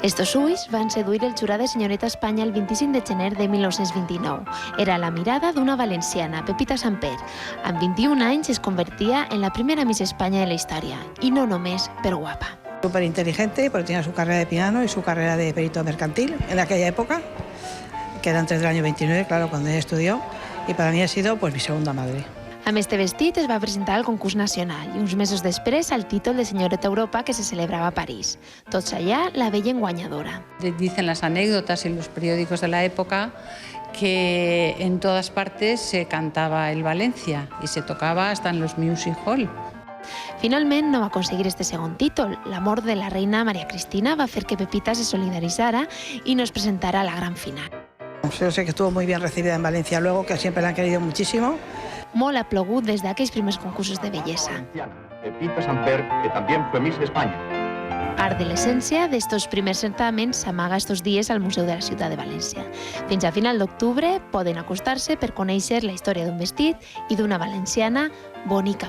Estos ulls van seduir el jurat de Senyoreta Espanya el 25 de gener de 1929. Era la mirada d'una valenciana, Pepita Samper. Amb 21 anys es convertia en la primera Miss España de la història, i no només per guapa. Súper inteligente, porque tenía su carrera de piano y su carrera de perito mercantil en aquella época, que era antes del año 29, claro, cuando ella estudió, y para mí ha sido pues mi segunda madre. Amb este vestit es va presentar al concurs nacional i uns mesos després al títol de Senyoreta Europa que se celebrava a París. Tots allà la veien guanyadora. Dicen las anécdotas en los periódicos de la época que en todas partes se cantaba el Valencia y se tocaba hasta en los music hall. Finalment no va aconseguir este segon títol. La mort de la reina María Cristina va fer que Pepita se solidaritzara i no es presentara a la gran final. Yo sé que estuvo muy bien recibida en Valencia luego, que siempre la han querido muchísimo. Molt ha plogut des d'aquells primers concursos de bellesa. Pepita Samper, que también fue Miss España. Part de l'essència d'estos primers certaments s'amaga estos dies al Museu de la Ciutat de València. Fins a final d'octubre poden acostar-se per conèixer la història d'un vestit i d'una valenciana bonica.